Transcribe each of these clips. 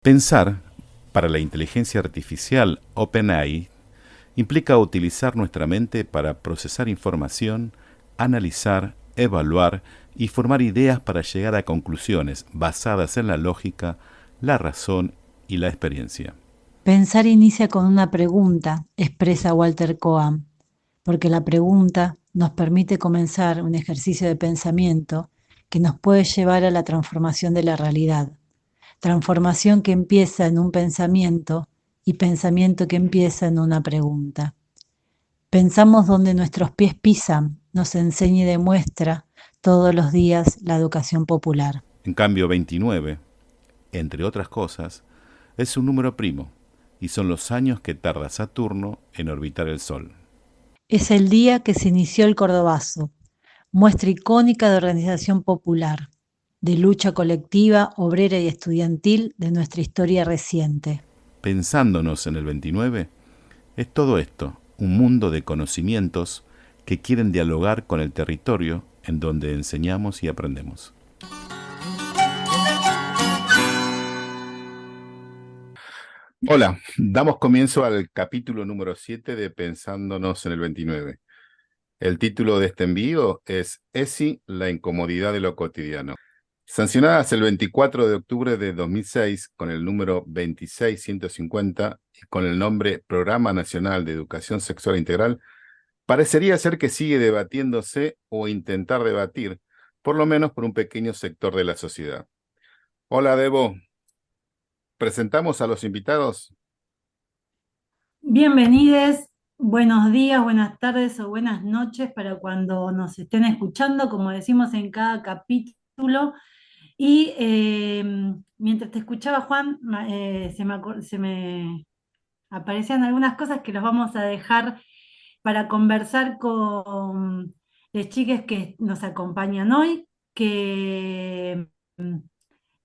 Pensar, para la inteligencia artificial OpenAI, implica utilizar nuestra mente para procesar información, analizar, evaluar y formar ideas para llegar a conclusiones basadas en la lógica, la razón y la experiencia. Pensar inicia con una pregunta, expresa Walter Cohen, porque la pregunta nos permite comenzar un ejercicio de pensamiento que nos puede llevar a la transformación de la realidad. Transformación que empieza en un pensamiento y pensamiento que empieza en una pregunta. Pensamos donde nuestros pies pisan, nos enseña y demuestra todos los días la educación popular. En cambio, 29, entre otras cosas, es un número primo y son los años que tarda Saturno en orbitar el Sol. Es el día que se inició el Cordobazo, muestra icónica de organización popular, de lucha colectiva, obrera y estudiantil de nuestra historia reciente. Pensándonos en el 29, es todo esto, un mundo de conocimientos que quieren dialogar con el territorio en donde enseñamos y aprendemos. Hola, damos comienzo al capítulo número 7 de Pensándonos en el 29. El título de este envío es ESI, la incomodidad de lo cotidiano. Sancionadas el 24 de octubre de 2006 con el número 26150 y con el nombre Programa Nacional de Educación Sexual Integral, parecería ser que sigue debatiéndose o intentar debatir, por lo menos por un pequeño sector de la sociedad. Hola, Debo. ¿Presentamos a los invitados? Bienvenidos, buenos días, buenas tardes o buenas noches para cuando nos estén escuchando, como decimos en cada capítulo. Y mientras te escuchaba, Juan, se me aparecían algunas cosas que los vamos a dejar para conversar con las chicas que nos acompañan hoy, que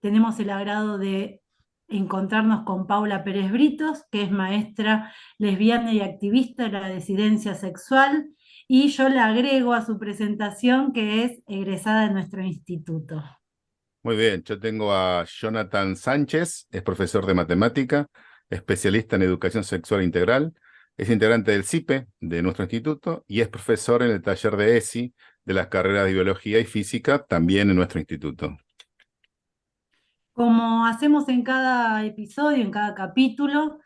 tenemos el agrado de encontrarnos con Paula Pérez Britos, que es maestra lesbiana y activista de la disidencia sexual, y yo le agrego a su presentación que es egresada de nuestro instituto. Muy bien, yo tengo a Jonathan Sánchez, es profesor de matemática, especialista en educación sexual integral, es integrante del CIPE de nuestro instituto y es profesor en el taller de ESI de las carreras de biología y física también en nuestro instituto. Como hacemos en cada episodio, en cada capítulo,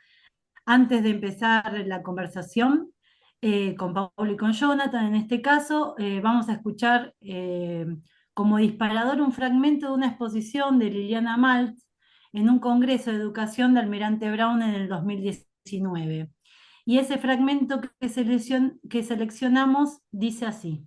antes de empezar la conversación con Pablo y con Jonathan, en este caso, vamos a escuchar como disparador un fragmento de una exposición de Liliana Maltz en un congreso de educación de Almirante Brown en el 2019. Y ese fragmento que seleccionamos dice así.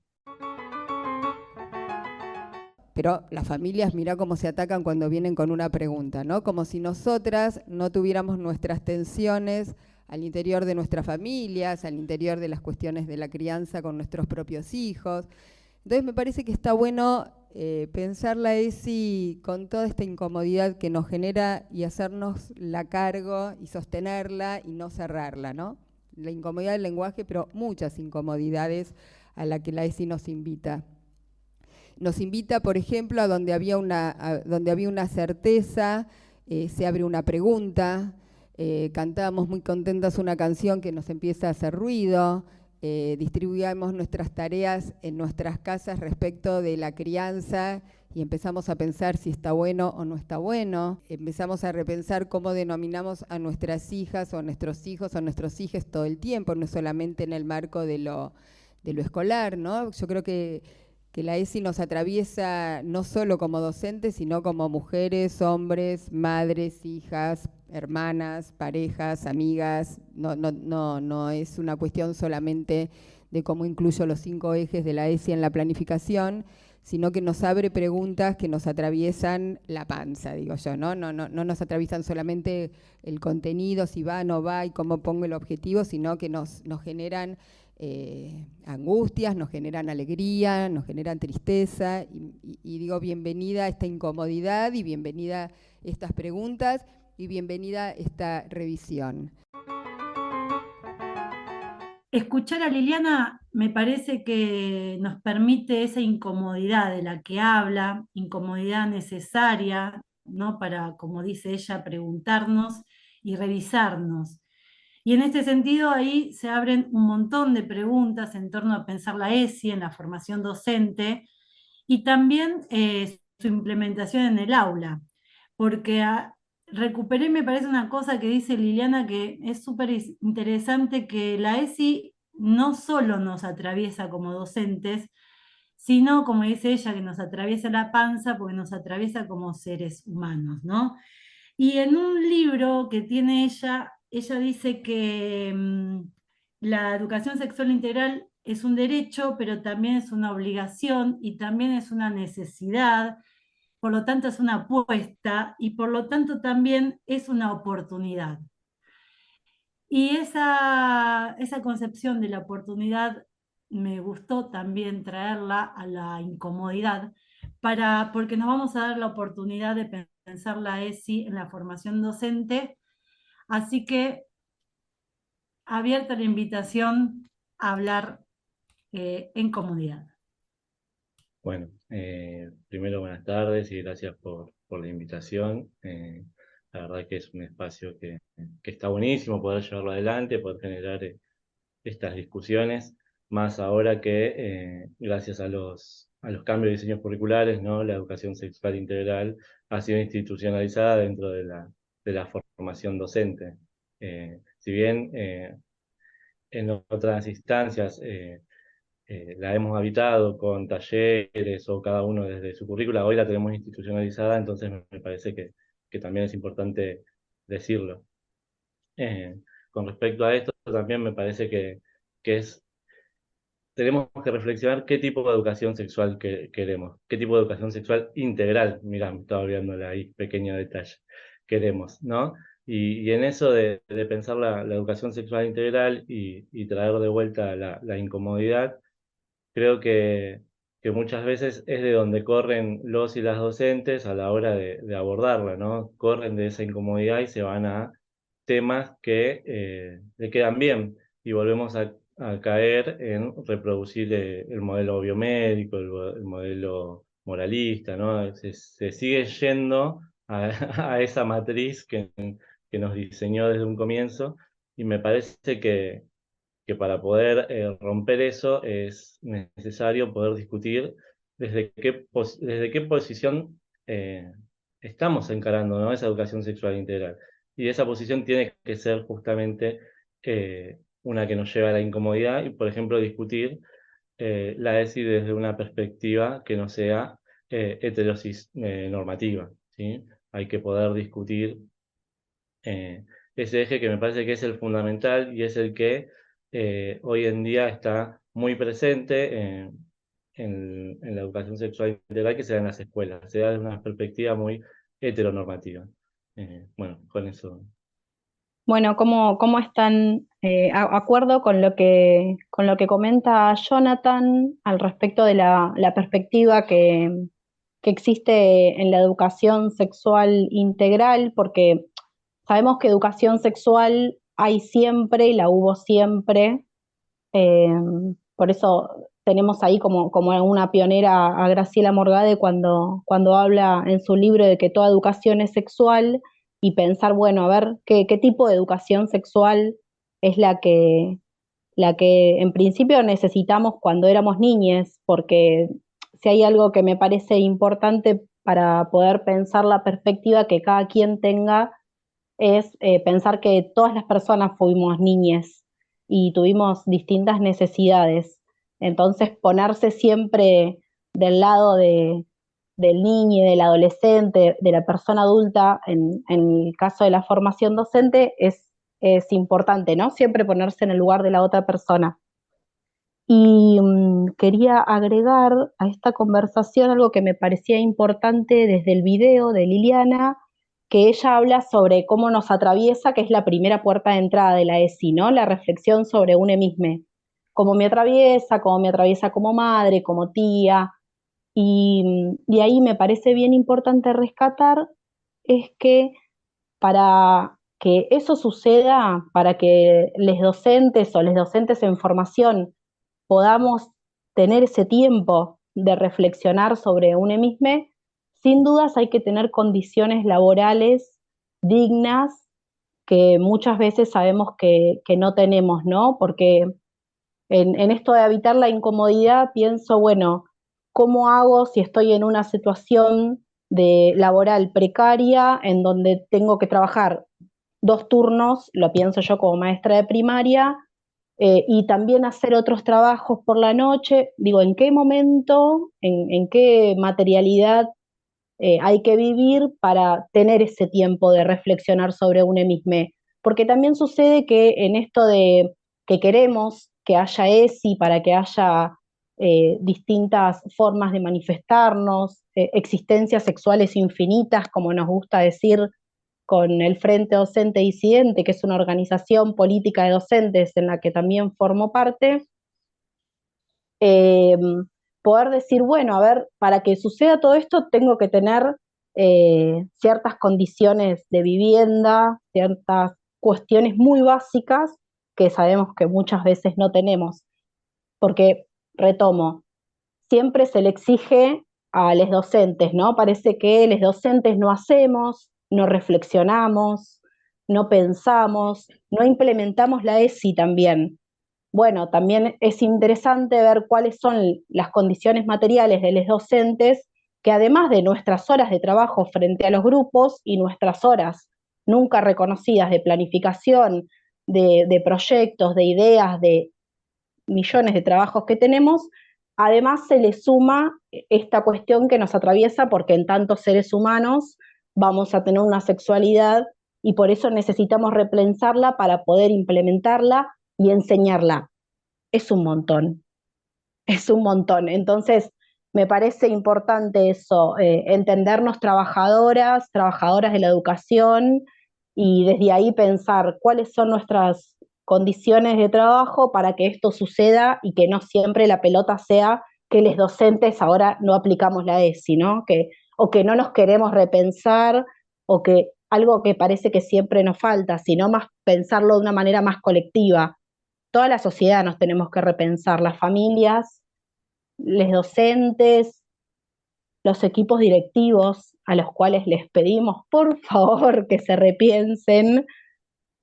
Pero las familias, mirá cómo se atacan cuando vienen con una pregunta, ¿no? Como si nosotras no tuviéramos nuestras tensiones al interior de nuestras familias, al interior de las cuestiones de la crianza con nuestros propios hijos. Entonces me parece que está bueno pensar la ESI con toda esta incomodidad que nos genera y hacernos la cargo y sostenerla y no cerrarla, ¿no? La incomodidad del lenguaje, pero muchas incomodidades a la que la ESI nos invita. Nos invita, por ejemplo, donde había una certeza, se abre una pregunta, cantábamos muy contentas una canción que nos empieza a hacer ruido, distribuíamos nuestras tareas en nuestras casas respecto de la crianza y empezamos a pensar si está bueno o no está bueno, empezamos a repensar cómo denominamos a nuestras hijas o a nuestros hijos o a nuestros hijos todo el tiempo, no solamente en el marco de lo escolar, ¿no? Yo creo que la ESI nos atraviesa no solo como docentes, sino como mujeres, hombres, madres, hijas, hermanas, parejas, amigas. No es una cuestión solamente de cómo incluyo los 5 ejes de la ESI en la planificación, sino que nos abre preguntas que nos atraviesan la panza, digo yo, ¿no? No nos atraviesan solamente el contenido, si va o no va y cómo pongo el objetivo, sino que nos generan angustias, nos generan alegría, nos generan tristeza y digo bienvenida a esta incomodidad y bienvenida estas preguntas y bienvenida esta revisión. Escuchar a Liliana me parece que nos permite esa incomodidad de la que habla, incomodidad necesaria, ¿no? Para, como dice ella, preguntarnos y revisarnos. Y en este sentido, ahí se abren un montón de preguntas en torno a pensar la ESI en la formación docente y también su implementación en el aula, porque recuperé, me parece una cosa que dice Liliana que es súper interesante, que la ESI no solo nos atraviesa como docentes, sino, como dice ella, que nos atraviesa la panza porque nos atraviesa como seres humanos, ¿no? Y en un libro que tiene ella dice que la educación sexual integral es un derecho, pero también es una obligación y también es una necesidad, por lo tanto es una apuesta y por lo tanto también es una oportunidad. Y esa concepción de la oportunidad me gustó también traerla a la incomodidad, porque nos vamos a dar la oportunidad de pensar la ESI en la formación docente, así que abierta la invitación a hablar en comunidad. Bueno, primero buenas tardes y gracias por la invitación. La verdad que es un espacio que está buenísimo poder llevarlo adelante, poder generar estas discusiones, más ahora que gracias a los cambios de diseños curriculares, ¿no? La educación sexual integral ha sido institucionalizada dentro de la formación docente. Si bien en otras instancias la hemos habitado con talleres o cada uno desde su currícula, hoy la tenemos institucionalizada, entonces me parece que también es importante decirlo. Con respecto a esto, también me parece que tenemos que reflexionar qué tipo de educación sexual queremos, qué tipo de educación sexual integral, mirá, me estaba olvidando ahí, pequeño detalle, queremos, ¿no? Y en eso de pensar la educación sexual integral y traer de vuelta la incomodidad, creo que muchas veces es de donde corren los y las docentes a la hora de abordarla, ¿no? Corren de esa incomodidad y se van a temas que le quedan bien y volvemos a caer en reproducir el modelo biomédico, el modelo moralista, ¿no? Se sigue yendo a, a esa matriz que nos diseñó desde un comienzo y me parece que para poder romper eso es necesario poder discutir desde qué posición eh, estamos encarando, ¿no? Esa educación sexual integral. Y esa posición tiene que ser justamente una que nos lleva a la incomodidad y, por ejemplo, discutir la ESI desde una perspectiva que no sea heterosis normativa, ¿sí? Hay que poder discutir eh, ese eje que me parece que es el fundamental y es el que hoy en día está muy presente en la educación sexual integral que se da en las escuelas, se da desde una perspectiva muy heteronormativa. Bueno, con eso. Bueno, ¿cómo están? Acuerdo con lo que comenta Jonathan al respecto de la perspectiva que existe en la educación sexual integral, porque sabemos que educación sexual hay siempre y la hubo siempre. eh, por eso tenemos ahí como una pionera a Graciela Morgade cuando habla en su libro de que toda educación es sexual y pensar, bueno, a ver qué tipo de educación sexual es la que en principio necesitamos cuando éramos niñes, porque si hay algo que me parece importante para poder pensar la perspectiva que cada quien tenga es pensar que todas las personas fuimos niñes y tuvimos distintas necesidades. Entonces, ponerse siempre del lado del niño, del adolescente, de la persona adulta, en el caso de la formación docente, es importante, ¿no? Siempre ponerse en el lugar de la otra persona. Y quería agregar a esta conversación algo que me parecía importante desde el video de Liliana, que ella habla sobre cómo nos atraviesa, que es la primera puerta de entrada de la ESI, ¿no? La reflexión sobre uno mismo, cómo me atraviesa como madre, como tía. Y ahí me parece bien importante rescatar es que para que eso suceda, para que los docentes o les docentes en formación podamos tener ese tiempo de reflexionar sobre uno mismo, sin dudas hay que tener condiciones laborales dignas que muchas veces sabemos que no tenemos, ¿no? Porque en esto de evitar la incomodidad pienso, bueno, ¿cómo hago si estoy en una situación de laboral precaria en donde tengo que trabajar 2 turnos, lo pienso yo como maestra de primaria, y también hacer otros trabajos por la noche? Digo, ¿en qué momento, en qué materialidad hay que vivir para tener ese tiempo de reflexionar sobre uno mismo? Porque también sucede que en esto de que queremos que haya ESI para que haya distintas formas de manifestarnos, existencias sexuales infinitas, como nos gusta decir con el Frente Docente Disidente, que es una organización política de docentes en la que también formo parte, eh, poder decir, bueno, a ver, para que suceda todo esto tengo que tener ciertas condiciones de vivienda, ciertas cuestiones muy básicas que sabemos que muchas veces no tenemos. Porque, retomo, siempre se le exige a los docentes, ¿no? Parece que los docentes no hacemos, no reflexionamos, no pensamos, no implementamos la ESI también. Bueno, también es interesante ver cuáles son las condiciones materiales de los docentes, que además de nuestras horas de trabajo frente a los grupos y nuestras horas nunca reconocidas de planificación, de proyectos, de ideas, de millones de trabajos que tenemos, además se le suma esta cuestión que nos atraviesa porque en tantos seres humanos vamos a tener una sexualidad y por eso necesitamos repensarla para poder implementarla y enseñarla. Es un montón, es un montón. Entonces, me parece importante eso, entendernos trabajadoras, trabajadoras de la educación, y desde ahí pensar cuáles son nuestras condiciones de trabajo para que esto suceda y que no siempre la pelota sea que los docentes ahora no aplicamos la ESI, ¿no? O que no nos queremos repensar, o que algo que parece que siempre nos falta, sino más pensarlo de una manera más colectiva. Toda la sociedad nos tenemos que repensar, las familias, los docentes, los equipos directivos a los cuales les pedimos por favor que se repiensen,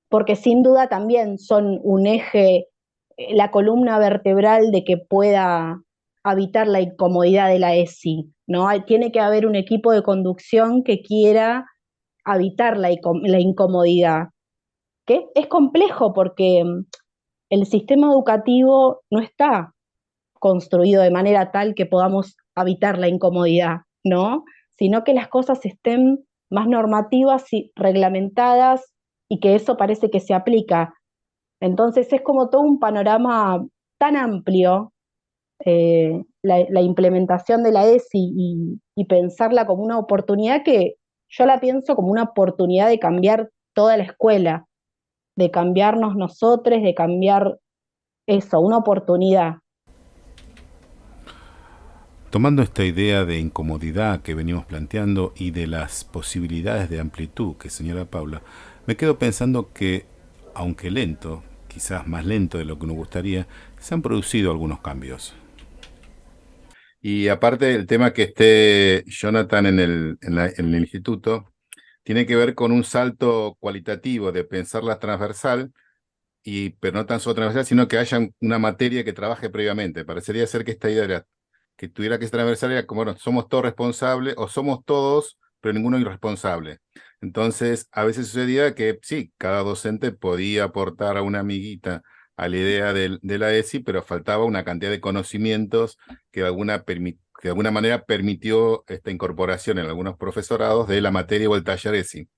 porque sin duda también son un eje, la columna vertebral de que pueda habitar la incomodidad de la ESI, ¿no? Tiene que haber un equipo de conducción que quiera habitar la incomodidad, que es complejo porque el sistema educativo no está construido de manera tal que podamos habitar la incomodidad, ¿no? Sino que las cosas estén más normativas y reglamentadas y que eso parece que se aplica. Entonces es como todo un panorama tan amplio, la implementación de la ESI y pensarla como una oportunidad, que yo la pienso como una oportunidad de cambiar toda la escuela, de cambiarnos nosotros, de cambiar eso, una oportunidad. Tomando esta idea de incomodidad que venimos planteando y de las posibilidades de amplitud que señala Paula, me quedo pensando que, aunque lento, quizás más lento de lo que nos gustaría, se han producido algunos cambios. Y aparte el tema que esté Jonathan en el instituto, tiene que ver con un salto cualitativo de pensarla transversal, pero no tan solo transversal, sino que haya una materia que trabaje previamente. Parecería ser que esta idea era que tuviera que ser transversal, era como, bueno, somos todos responsables, o somos todos, pero ninguno irresponsable. Entonces, a veces sucedía que sí, cada docente podía aportar a una amiguita a la idea de la ESI, pero faltaba una cantidad de conocimientos que de alguna manera permitió esta incorporación en algunos profesorados de la materia o el taller ESI.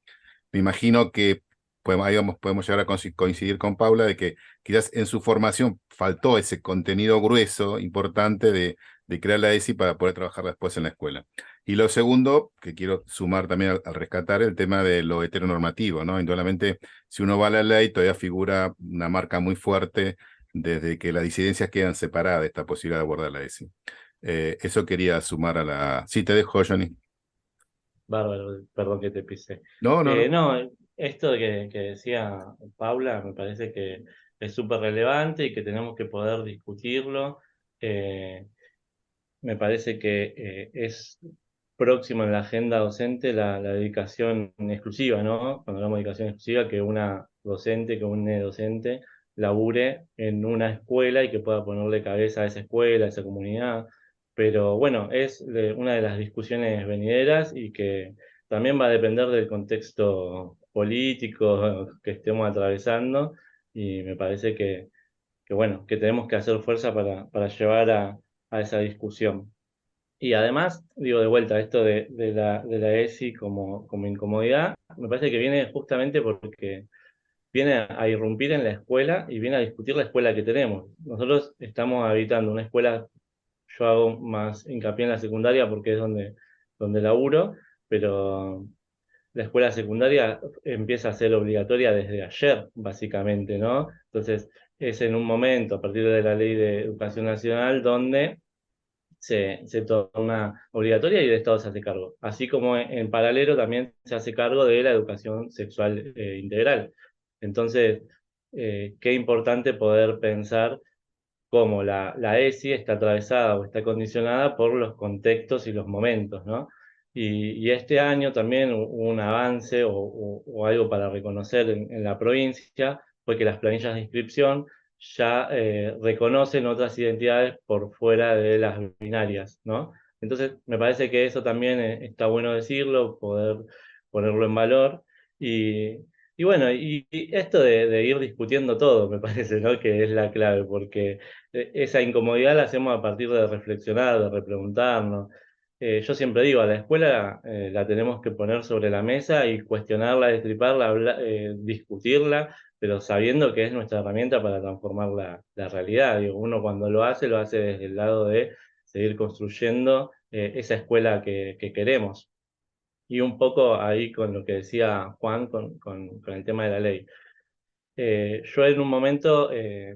Me imagino que podemos llegar a coincidir con Paula de que quizás en su formación faltó ese contenido grueso, importante de crear la ESI para poder trabajarla después en la escuela. Y lo segundo, que quiero sumar también al rescatar, el tema de lo heteronormativo, ¿no? Indudablemente, si uno va a la ley, todavía figura una marca muy fuerte desde que las disidencias quedan separadas de esta posibilidad de abordar la ESI. Eso quería sumar a la... Sí, te dejo, Johnny. Bárbaro, perdón que te pisé. No, no, no. No, esto que decía Paula me parece que es súper relevante y que tenemos que poder discutirlo. Me parece que es próximo en la agenda docente la dedicación exclusiva, ¿no? Cuando hablamos de dedicación exclusiva, que una docente, que un docente labure en una escuela y que pueda ponerle cabeza a esa escuela, a esa comunidad. Pero bueno, es una de las discusiones venideras y que también va a depender del contexto político que estemos atravesando y me parece que bueno, que tenemos que hacer fuerza para llevar a esa discusión. Y además, digo de vuelta, esto de la ESI como incomodidad, me parece que viene justamente porque viene a irrumpir en la escuela y viene a discutir la escuela que tenemos. Nosotros estamos habitando una escuela, yo hago más hincapié en la secundaria porque es donde laburo, pero la escuela secundaria empieza a ser obligatoria desde ayer, básicamente, ¿no? Entonces, es en un momento, a partir de la Ley de Educación Nacional, donde se torna obligatoria y el Estado se hace cargo. Así como en paralelo también se hace cargo de la educación sexual integral. Entonces, qué importante poder pensar cómo la ESI está atravesada o está condicionada por los contextos y los momentos, ¿no? Y este año también hubo un avance o algo para reconocer en la provincia, fue que las planillas de inscripción ya reconocen otras identidades por fuera de las binarias, ¿no? Entonces, me parece que eso también está bueno decirlo, poder ponerlo en valor. Y, y bueno, y esto de ir discutiendo todo, me parece, ¿no? Que es la clave, porque esa incomodidad la hacemos a partir de reflexionar, de repreguntarnos. Yo siempre digo, a la escuela la tenemos que poner sobre la mesa y cuestionarla, destriparla, discutirla, pero sabiendo que es nuestra herramienta para transformar la realidad. Digo, uno cuando lo hace desde el lado de seguir construyendo esa escuela que queremos. Y un poco ahí con lo que decía Juan con el tema de la ley. Yo en un momento,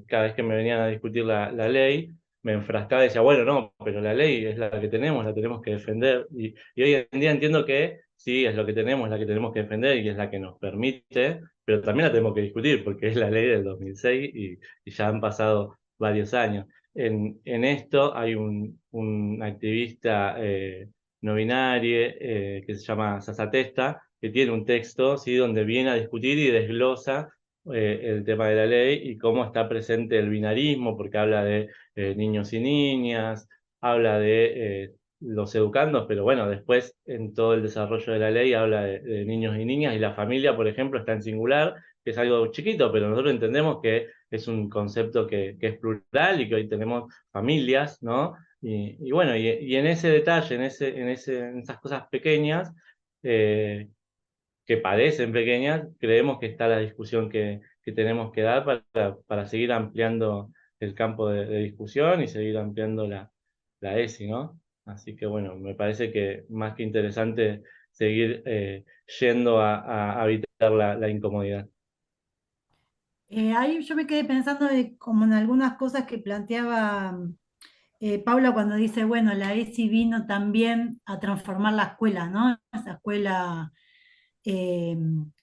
cada vez que me venían a discutir la ley, me enfrascaba y decía, bueno, no, pero la ley es la que tenemos, la tenemos que defender. Y hoy en día entiendo que sí, es lo que tenemos, la que tenemos que defender y es la que nos permite, pero también la tenemos que discutir porque es la ley del 2006 y ya han pasado varios años. En esto hay un activista no binario que se llama Sasatesta, que tiene un texto, ¿sí?, donde viene a discutir y desglosa el tema de la ley y cómo está presente el binarismo, porque habla de niños y niñas, habla de los educandos, pero bueno, después en todo el desarrollo de la ley habla de niños y niñas y la familia, por ejemplo, está en singular, que es algo chiquito, pero nosotros entendemos que es un concepto que es plural y que hoy tenemos familias, ¿no? Y bueno, y en ese detalle, en esas cosas pequeñas, eh, que parecen pequeñas, creemos que está la discusión que tenemos que dar para seguir ampliando el campo de discusión y seguir ampliando la ESI, ¿no? Así que bueno, me parece que más que interesante seguir yendo a evitar la incomodidad. Ahí yo me quedé pensando como en algunas cosas que planteaba Paula cuando dice, bueno, la ESI vino también a transformar la escuela, ¿no? Eh,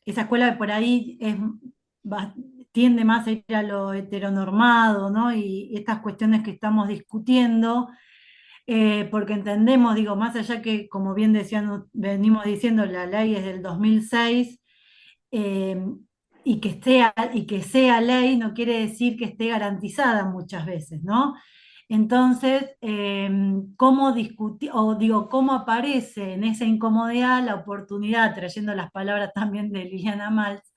esa escuela que por ahí va- tiende más a ir a lo heteronormado, ¿no? Y estas cuestiones que estamos discutiendo, porque entendemos, digo, más allá que, como bien decían, venimos diciendo, la ley es del 2006, eh, y que sea ley no quiere decir que esté garantizada muchas veces, ¿no? Entonces, ¿cómo discutir, o digo, cómo aparece en esa incomodidad la oportunidad, trayendo las palabras también de Liliana Maltz,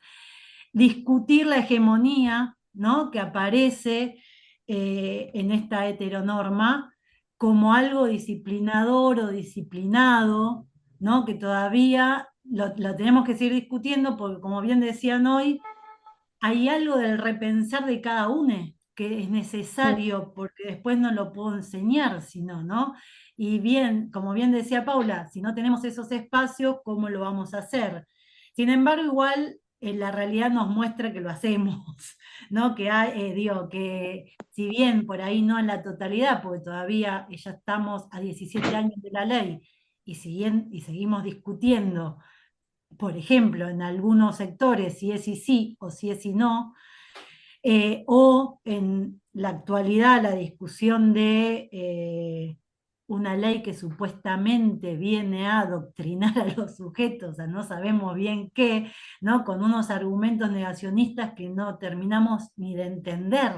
discutir la hegemonía, ¿no?, que aparece en esta heteronorma como algo disciplinador o disciplinado, ¿no?, que todavía lo tenemos que seguir discutiendo porque, como bien decían hoy, hay algo del repensar de cada uno que es necesario porque después no lo puedo enseñar, sino, ¿no? Y bien, como bien decía Paula, si no tenemos esos espacios, ¿cómo lo vamos a hacer? Sin embargo, igual la realidad nos muestra que lo hacemos, ¿no? Que digo, que si bien por ahí no en la totalidad, porque todavía ya estamos a 17 años de la ley y seguimos discutiendo, por ejemplo, en algunos sectores si es y sí o si es y no, o en la actualidad la discusión de una ley que supuestamente viene a adoctrinar a los sujetos, a no sabemos bien qué, ¿no? Con unos argumentos negacionistas que no terminamos ni de entender,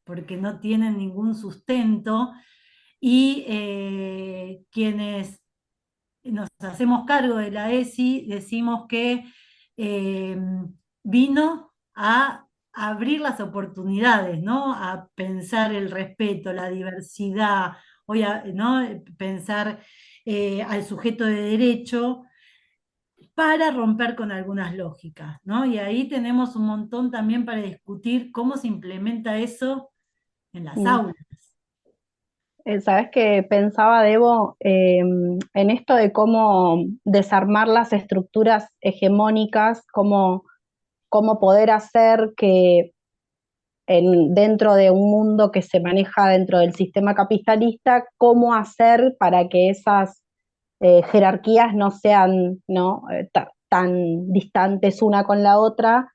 porque no tienen ningún sustento, y quienes nos hacemos cargo de la ESI decimos que eh, vino a abrir las oportunidades, ¿no? A pensar el respeto, la diversidad, hoy ¿no? Pensar al sujeto de derecho para romper con algunas lógicas, ¿no? Y ahí tenemos un montón también para discutir cómo se implementa eso en las Mm. aulas. Sabes que pensaba, Debo, en esto de cómo desarmar las estructuras hegemónicas, cómo poder hacer que dentro de un mundo que se maneja dentro del sistema capitalista, cómo hacer para que esas jerarquías no sean, ¿no? Tan distantes una con la otra,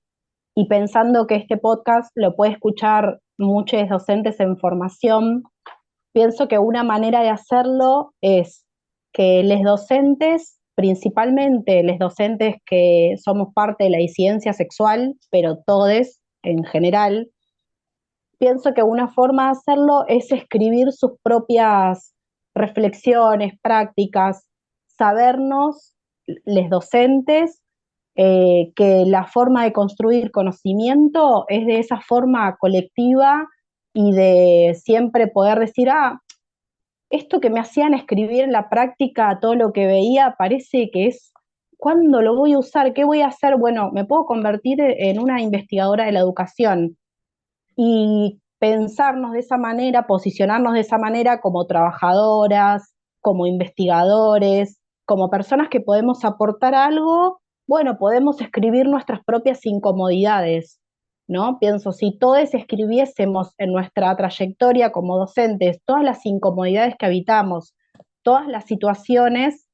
y pensando que este podcast lo puede escuchar muchos docentes en formación. Pienso que una manera de hacerlo es que los docentes, principalmente los docentes que somos parte de la disidencia sexual, pero todos en general, pienso que una forma de hacerlo es escribir sus propias reflexiones, prácticas, sabernos, les docentes, que la forma de construir conocimiento es de esa forma colectiva y de siempre poder decir, esto que me hacían escribir en la práctica, todo lo que veía, parece que es, ¿cuándo lo voy a usar? ¿Qué voy a hacer? Bueno, me puedo convertir en una investigadora de la educación y pensarnos de esa manera, posicionarnos de esa manera como trabajadoras, como investigadores, como personas que podemos aportar algo. Bueno, podemos escribir nuestras propias incomodidades, ¿no? Pienso, si todos escribiésemos en nuestra trayectoria como docentes todas las incomodidades que habitamos, todas las situaciones.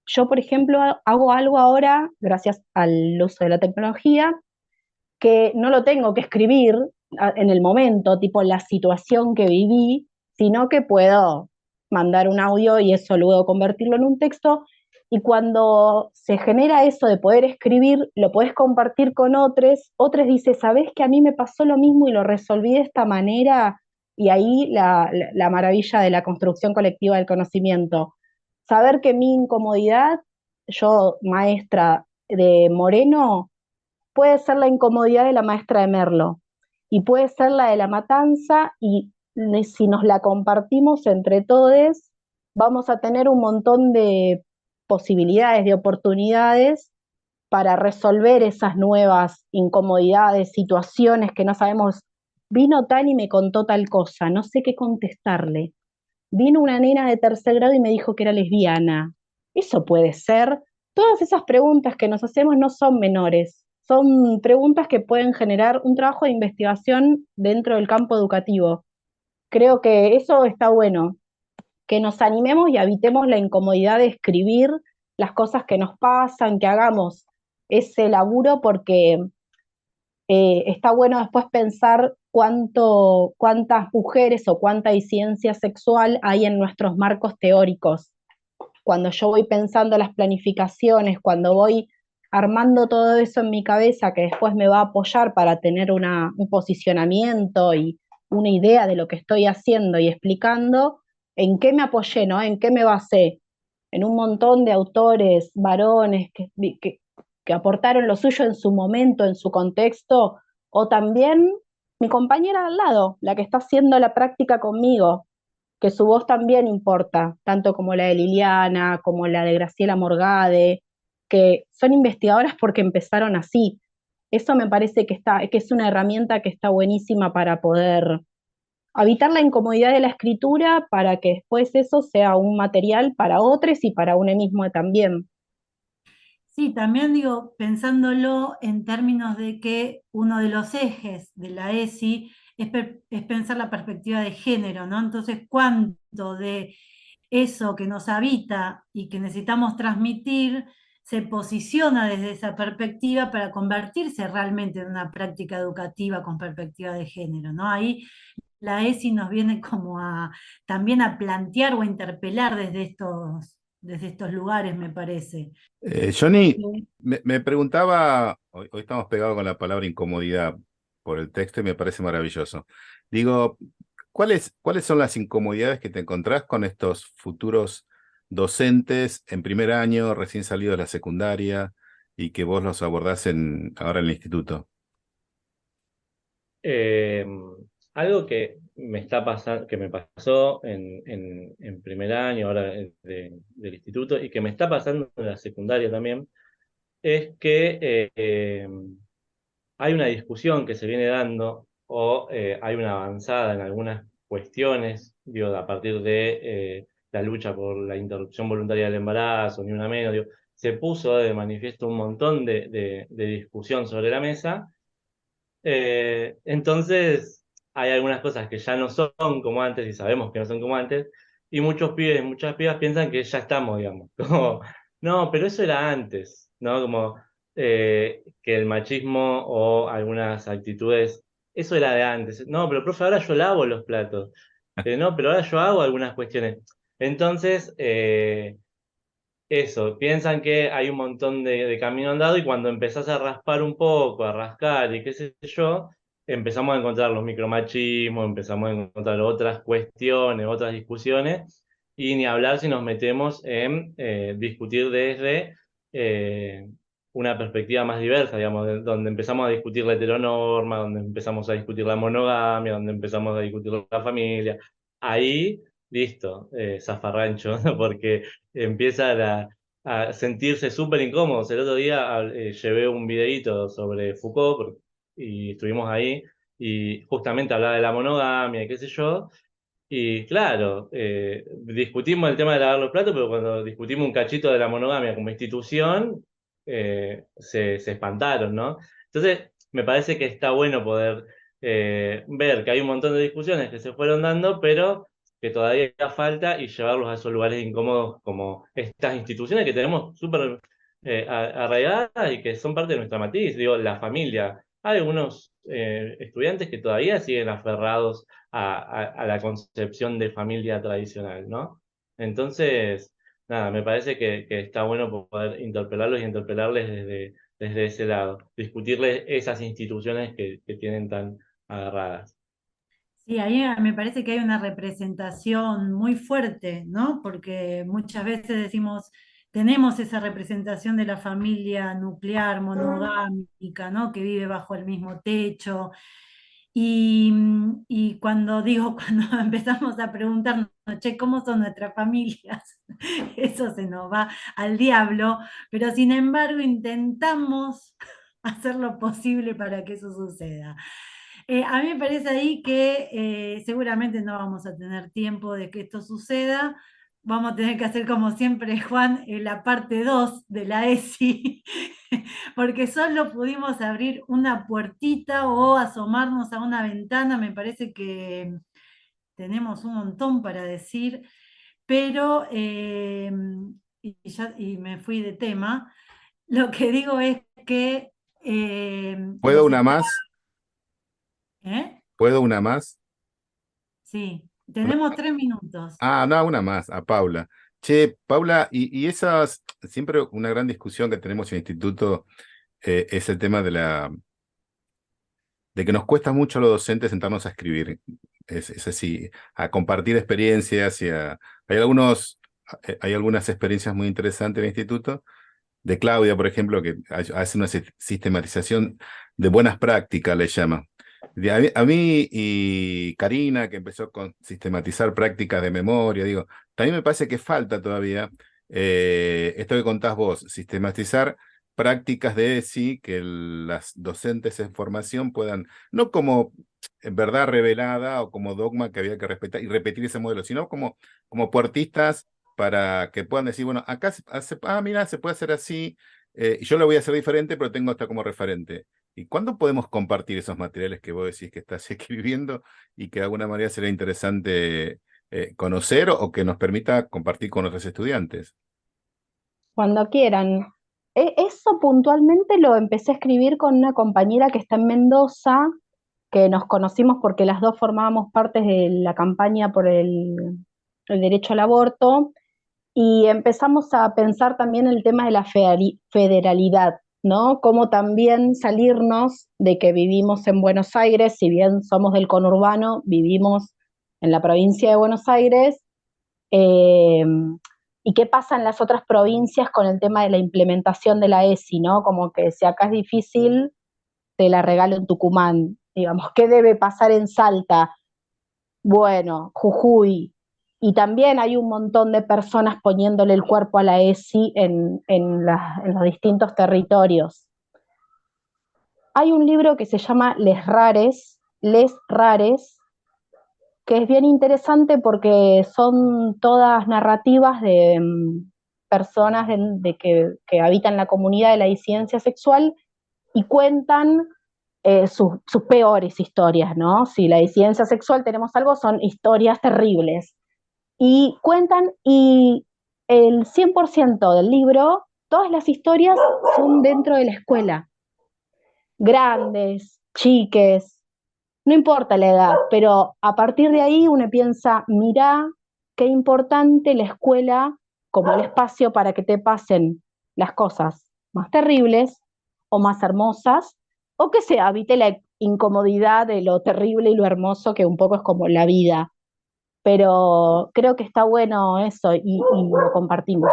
Yo, por ejemplo, hago algo ahora, gracias al uso de la tecnología, que no lo tengo que escribir en el momento, tipo la situación que viví, sino que puedo mandar un audio y eso luego convertirlo en un texto. Y cuando se genera eso de poder escribir, lo puedes compartir con otros dicen, ¿sabés que a mí me pasó lo mismo y lo resolví de esta manera? Y ahí la maravilla de la construcción colectiva del conocimiento. Saber que mi incomodidad, yo maestra de Moreno, puede ser la incomodidad de la maestra de Merlo y puede ser la de la matanza, y si nos la compartimos entre todos, vamos a tener un montón de posibilidades, de oportunidades para resolver esas nuevas incomodidades, situaciones que no sabemos. Vino tal y me contó tal cosa, no sé qué contestarle. Vino una nena de tercer grado y me dijo que era lesbiana. Eso puede ser. Todas esas preguntas que nos hacemos no son menores, son preguntas que pueden generar un trabajo de investigación dentro del campo educativo. Creo que eso está bueno, que nos animemos y evitemos la incomodidad de escribir las cosas que nos pasan, que hagamos ese laburo, porque está bueno después pensar cuántas mujeres o cuánta disidencia sexual hay en nuestros marcos teóricos. Cuando yo voy pensando las planificaciones, cuando voy armando todo eso en mi cabeza, que después me va a apoyar para tener un posicionamiento y una idea de lo que estoy haciendo y explicando, en qué me apoyé, ¿no? En qué me basé. En un montón de autores, varones, que aportaron lo suyo en su momento, en su contexto, o también mi compañera al lado, la que está haciendo la práctica conmigo, que su voz también importa, tanto como la de Liliana, como la de Graciela Morgade, que son investigadoras porque empezaron así. Eso me parece que es una herramienta que está buenísima para poder evitar la incomodidad de la escritura, para que después eso sea un material para otros y para uno mismo también. Sí, también digo, pensándolo en términos de que uno de los ejes de la ESI es pensar la perspectiva de género, ¿no? Entonces, ¿cuánto de eso que nos habita y que necesitamos transmitir se posiciona desde esa perspectiva para convertirse realmente en una práctica educativa con perspectiva de género, ¿no? Ahí la ESI nos viene como también a plantear o a interpelar desde estos lugares, me parece. Johnny, Porque me preguntaba, hoy estamos pegados con la palabra incomodidad por el texto y me parece maravilloso. Digo, ¿cuáles son las incomodidades que te encontrás con estos futuros docentes en primer año, recién salidos de la secundaria, y que vos los abordás ahora en el instituto? Eh, Algo que me está pasando, que me pasó en primer año ahora del instituto y que me está pasando en la secundaria también, es que hay una discusión que se viene dando o hay una avanzada en algunas cuestiones, digo, a partir de la lucha por la interrupción voluntaria del embarazo, ni una menos, digo, se puso de manifiesto un montón de discusión sobre la mesa. Entonces, hay algunas cosas que ya no son como antes y sabemos que no son como antes, y muchos pibes y muchas pibas piensan que ya estamos, digamos, como, no, pero eso era antes, ¿no? Como que el machismo o algunas actitudes, eso era de antes. No, pero profe, ahora yo lavo los platos. No, pero ahora yo hago algunas cuestiones. Entonces, eso, piensan que hay un montón de camino andado y cuando empezás a raspar un poco, a rascar y qué sé yo, empezamos a encontrar los micromachismos, empezamos a encontrar otras cuestiones, otras discusiones, y ni hablar si nos metemos en discutir desde eh, una perspectiva más diversa, digamos, donde empezamos a discutir la heteronorma, donde empezamos a discutir la monogamia, donde empezamos a discutir la familia. Ahí, listo, zafarrancho, porque empiezan a sentirse súper incómodos. El otro día llevé un videíto sobre Foucault y estuvimos ahí y justamente hablaba de la monogamia y qué sé yo. Y claro, discutimos el tema de lavar los platos, pero cuando discutimos un cachito de la monogamia como institución, se espantaron, ¿no? Entonces, me parece que está bueno poder ver que hay un montón de discusiones que se fueron dando, pero que todavía falta y llevarlos a esos lugares incómodos como estas instituciones que tenemos súper arraigadas y que son parte de nuestra matriz, digo, la familia. Hay algunos estudiantes que todavía siguen aferrados a la concepción de familia tradicional, ¿no? Entonces, nada, me parece que está bueno poder interpelarlos y interpelarles desde ese lado, discutirles esas instituciones que tienen tan agarradas. sí, ahí me parece que hay una representación muy fuerte, ¿no? Porque muchas veces decimos, tenemos esa representación de la familia nuclear, monogámica, ¿no? Que vive bajo el mismo techo. Y cuando digo, cuando empezamos a preguntarnos, che, ¿cómo son nuestras familias? Eso se nos va al diablo, pero sin embargo intentamos hacer lo posible para que eso suceda. A mí me parece ahí que seguramente no vamos a tener tiempo de que esto suceda. Vamos a tener que hacer como siempre, Juan, la parte 2 de la ESI, porque solo pudimos abrir una puertita o asomarnos a una ventana. Me parece que tenemos un montón para decir, pero, y me fui de tema, lo que digo es que ¿Puedo una más? ¿eh? ¿Puedo una más? Sí, Una- tenemos 3 minutos. no, una más, a Paula. Che, Paula, y esas, siempre una gran discusión que tenemos en el instituto es el tema de que nos cuesta mucho a los docentes sentarnos a escribir. Es así, a compartir experiencias hay algunas experiencias muy interesantes en el instituto, de Claudia, por ejemplo, que hace una sistematización de buenas prácticas, le llama. A mí y Karina, que empezó con sistematizar prácticas de memoria, digo, también me parece que falta todavía esto que contás vos, sistematizar prácticas de ESI que las docentes en formación puedan, no como verdad revelada o como dogma que había que respetar y repetir ese modelo, sino como puertistas para que puedan decir, bueno, acá mira, se puede hacer así, y yo lo voy a hacer diferente, pero tengo esto como referente. ¿Y cuándo podemos compartir esos materiales que vos decís que estás escribiendo y que de alguna manera sería interesante conocer o que nos permita compartir con otros estudiantes? Cuando quieran. Eso puntualmente lo empecé a escribir con una compañera que está en Mendoza, que nos conocimos porque las dos formábamos parte de la campaña por el derecho al aborto, y empezamos a pensar también el tema de la federalidad, ¿no? Cómo también salirnos de que vivimos en Buenos Aires, si bien somos del conurbano, vivimos en la provincia de Buenos Aires, eh, y qué pasa en las otras provincias con el tema de la implementación de la ESI, ¿no? Como que si acá es difícil, te la regalo en Tucumán, digamos, ¿qué debe pasar en Salta? Bueno, Jujuy. Y también hay un montón de personas poniéndole el cuerpo a la ESI en los distintos territorios. Hay un libro que se llama Les Rares, que es bien interesante porque son todas narrativas de personas que habitan la comunidad de la disidencia sexual y cuentan sus peores historias, ¿no? Si la disidencia sexual tenemos algo, son historias terribles. Y cuentan, y el 100% del libro, todas las historias son dentro de la escuela. Grandes, chiques, no importa la edad, pero a partir de ahí uno piensa, mirá qué importante la escuela como el espacio para que te pasen las cosas más terribles o más hermosas, o que se habite la incomodidad de lo terrible y lo hermoso que un poco es como la vida. Pero creo que está bueno eso y lo compartimos.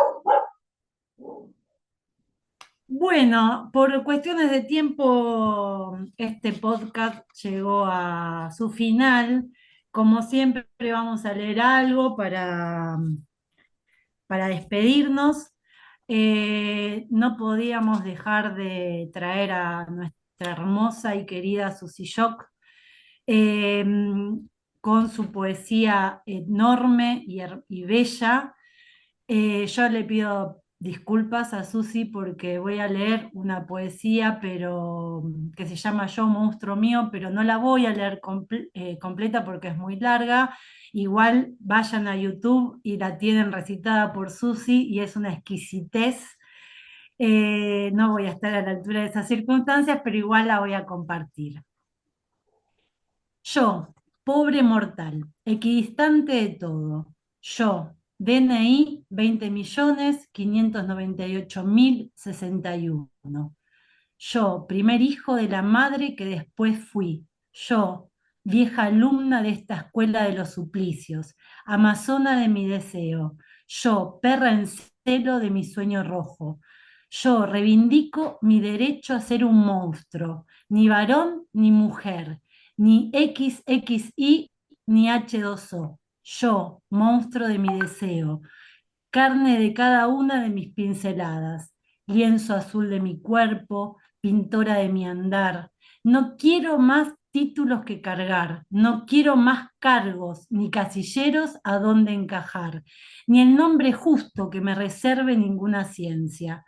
Bueno, por cuestiones de tiempo, este podcast llegó a su final. Como siempre, vamos a leer algo para despedirnos. No podíamos dejar de traer a nuestra hermosa y querida Susi Shock, eh, con su poesía enorme y bella. Yo le pido disculpas a Susi porque voy a leer una poesía, pero que se llama Yo, monstruo mío, pero no la voy a leer completa porque es muy larga. Igual vayan a YouTube y la tienen recitada por Susi y es una exquisitez. No voy a estar a la altura de esas circunstancias, pero igual la voy a compartir. Yo, pobre mortal, equidistante de todo. Yo, DNI 20.598.061. Yo, primer hijo de la madre que después fui. Yo, vieja alumna de esta escuela de los suplicios, amazona de mi deseo. Yo, perra en celo de mi sueño rojo. Yo, reivindico mi derecho a ser un monstruo, ni varón ni mujer, ni XXI ni H2O. Yo, monstruo de mi deseo, carne de cada una de mis pinceladas, lienzo azul de mi cuerpo, pintora de mi andar. No quiero más títulos que cargar, no quiero más cargos ni casilleros a donde encajar, ni el nombre justo que me reserve ninguna ciencia.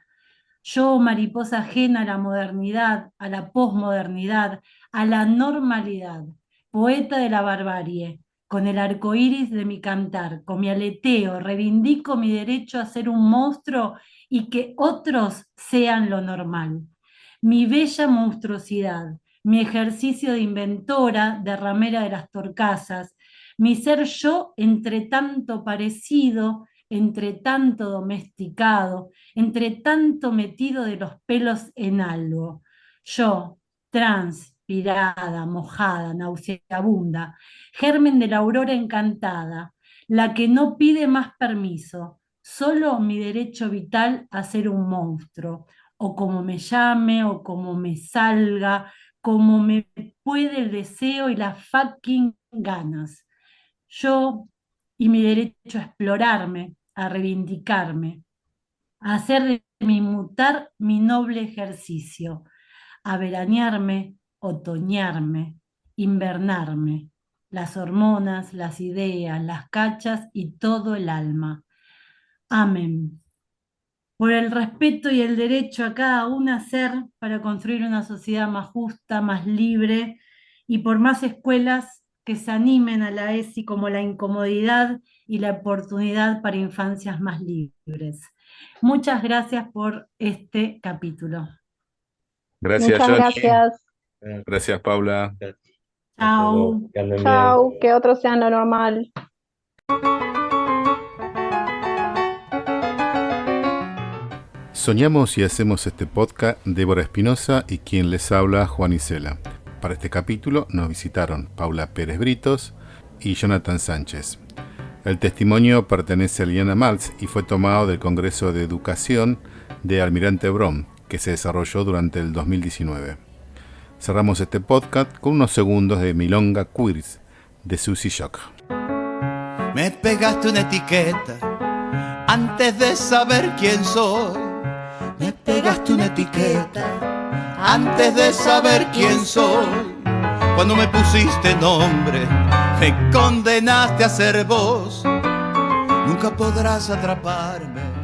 Yo, mariposa ajena a la modernidad, a la posmodernidad, a la normalidad, poeta de la barbarie, con el arco iris de mi cantar, con mi aleteo, reivindico mi derecho a ser un monstruo y que otros sean lo normal. Mi bella monstruosidad, mi ejercicio de inventora, de ramera de las torcasas, mi ser yo entre tanto parecido, entre tanto domesticado, entre tanto metido de los pelos en algo. Yo, transpirada, mojada, nauseabunda, germen de la aurora encantada, la que no pide más permiso, solo mi derecho vital a ser un monstruo, o como me llame, o como me salga, como me puede el deseo y las fucking ganas. Yo y mi derecho a explorarme, a reivindicarme, a hacer de mi mutar mi noble ejercicio, a veranearme, otoñarme, invernarme, las hormonas, las ideas, las cachas y todo el alma. Amén. Por el respeto y el derecho a cada uno a ser para construir una sociedad más justa, más libre, y por más escuelas que se animen a la ESI como la incomodidad y la oportunidad para infancias más libres. Muchas gracias por este capítulo. Gracias, Muchas Johnny. gracias. Gracias, Paula. Gracias. Chau. Que anden bien. Chau, que otros sean lo normal. Soñamos y hacemos este podcast Débora Espinosa y quien les habla, Juan Isela. Para este capítulo nos visitaron Paula Pérez Britos y Jonathan Sánchez. El testimonio pertenece a Liliana Maltz y fue tomado del Congreso de Educación de Almirante Brown, que se desarrolló durante el 2019. Cerramos este podcast con unos segundos de Milonga Queers de Susie Shock. Me pegaste una etiqueta antes de saber quién soy. Me pegaste una etiqueta antes de saber quién soy. Cuando me pusiste nombre, me condenaste a ser vos. Nunca podrás atraparme